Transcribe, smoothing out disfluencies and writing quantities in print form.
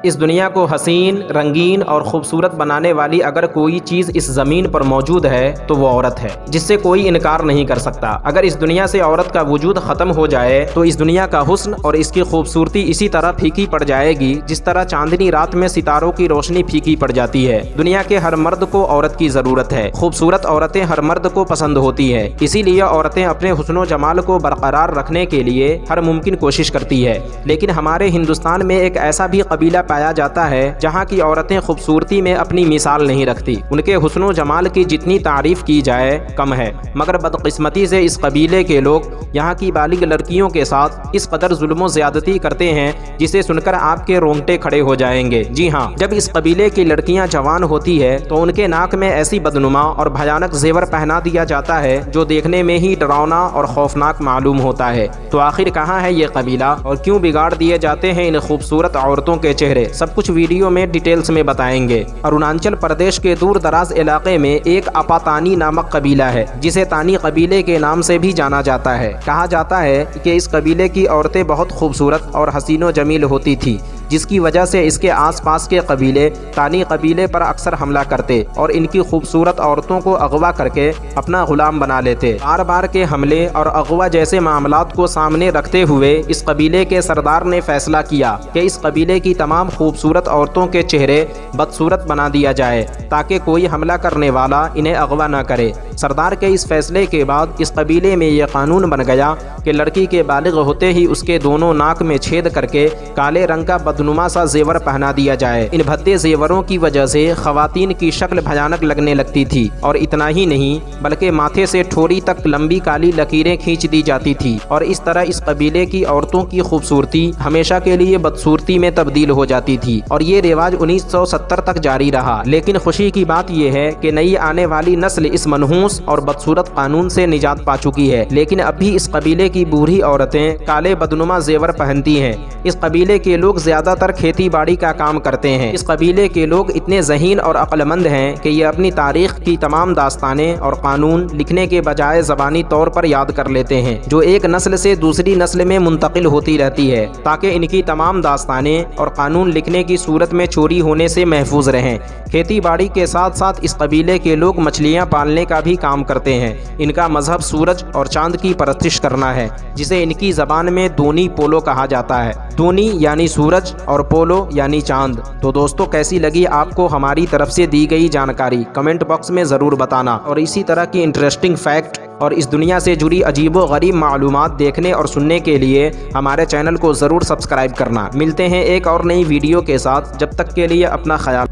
اس دنیا کو حسین، رنگین اور خوبصورت بنانے والی اگر کوئی چیز اس زمین پر موجود ہے تو وہ عورت ہے، جس سے کوئی انکار نہیں کر سکتا۔ اگر اس دنیا سے عورت کا وجود ختم ہو جائے تو اس دنیا کا حسن اور اس کی خوبصورتی اسی طرح پھیکی پڑ جائے گی جس طرح چاندنی رات میں ستاروں کی روشنی پھیکی پڑ جاتی ہے۔ دنیا کے ہر مرد کو عورت کی ضرورت ہے۔ خوبصورت عورتیں ہر مرد کو پسند ہوتی ہے، اسی لیے عورتیں اپنے حسن و جمال کو برقرار رکھنے کے لیے ہر ممکن کوشش کرتی ہے۔ لیکن ہمارے ہندوستان میں ایک ایسا بھی قبیلہ پایا جاتا ہے جہاں کی عورتیں خوبصورتی میں اپنی مثال نہیں رکھتی۔ ان کے حسن و جمال کی جتنی تعریف کی جائے کم ہے، مگر بدقسمتی سے اس قبیلے کے لوگ یہاں کی بالغ لڑکیوں کے ساتھ اس قدر ظلم و زیادتی کرتے ہیں جسے سن کر آپ کے رونگٹے کھڑے ہو جائیں گے۔ جی ہاں، جب اس قبیلے کی لڑکیاں جوان ہوتی ہے تو ان کے ناک میں ایسی بدنما اور بھیانک زیور پہنا دیا جاتا ہے جو دیکھنے میں ہی ڈراؤنا اور خوفناک معلوم ہوتا ہے۔ تو آخر کہاں ہے یہ قبیلہ اور کیوں بگاڑ دیے جاتے ہیں ان خوبصورت عورتوں کے چہرے؟ سب کچھ ویڈیو میں ڈیٹیلز میں بتائیں گے۔ اروناچل پردیش کے دور دراز علاقے میں ایک اپاتانی نامک قبیلہ ہے جسے تانی قبیلے کے نام سے بھی جانا جاتا ہے۔ کہا جاتا ہے کہ اس قبیلے کی عورتیں بہت خوبصورت اور حسین و جمیل ہوتی تھی، جس کی وجہ سے اس کے آس پاس کے قبیلے تانی قبیلے پر اکثر حملہ کرتے اور ان کی خوبصورت عورتوں کو اغوا کر کے اپنا غلام بنا لیتے۔ بار بار کے حملے اور اغوا جیسے معاملات کو سامنے رکھتے ہوئے اس قبیلے کے سردار نے فیصلہ کیا کہ اس قبیلے کی تمام خوبصورت عورتوں کے چہرے بدصورت بنا دیا جائے تاکہ کوئی حملہ کرنے والا انہیں اغوا نہ کرے۔ سردار کے اس فیصلے کے بعد اس قبیلے میں یہ قانون بن گیا کہ لڑکی کے بالغ ہوتے ہی اس کے دونوں ناک میں چھید کر کے کالے رنگ کا بدنما سا زیور پہنا دیا جائے۔ ان بھدے زیوروں کی وجہ سے خواتین کی شکل بھیانک لگنے لگتی تھی، اور اتنا ہی نہیں بلکہ ماتھے سے ٹھوڑی تک لمبی کالی لکیریں کھینچ دی جاتی تھی، اور اس طرح اس قبیلے کی عورتوں کی خوبصورتی ہمیشہ کے لیے بدصورتی میں تبدیل ہو جاتی تھی، اور یہ رواج 1970 تک جاری رہا۔ لیکن خوشی کی بات یہ ہے کہ نئی آنے والی نسل اس منحوس اور بدصورت قانون سے نجات پا چکی ہے، لیکن اب بھی اس قبیلے کی بوڑھی عورتیں کالے بدنما زیور پہنتی ہیں۔ اس قبیلے کے لوگ زیادہ تر کھیتی باڑی کا کام کرتے ہیں۔ اس قبیلے کے لوگ اتنے ذہین اور عقل مند ہیں کہ یہ اپنی تاریخ کی تمام داستانیں اور قانون لکھنے کے بجائے زبانی طور پر یاد کر لیتے ہیں، جو ایک نسل سے دوسری نسل میں منتقل ہوتی رہتی ہے تاکہ ان کی تمام داستانیں اور قانون لکھنے کی صورت میں چوری ہونے سے محفوظ رہیں۔ کھیتی باڑی کے ساتھ ساتھ اس قبیلے کے لوگ مچھلیاں پالنے کا بھی کام کرتے ہیں۔ ان کا مذہب سورج اور چاند کی پرستش کرنا ہے، جسے ان کی زبان میں دونی پولو کہا جاتا ہے۔ دونی یعنی سورج اور پولو یعنی چاند۔ تو دوستو، کیسی لگی آپ کو ہماری طرف سے دی گئی جانکاری؟ کمنٹ باکس میں ضرور بتانا، اور اسی طرح کی انٹرسٹنگ فیکٹ اور اس دنیا سے جڑی عجیب و غریب معلومات دیکھنے اور سننے کے لیے ہمارے چینل کو ضرور سبسکرائب کرنا۔ ملتے ہیں ایک اور نئی ویڈیو کے ساتھ، جب تک کے لیے اپنا خیال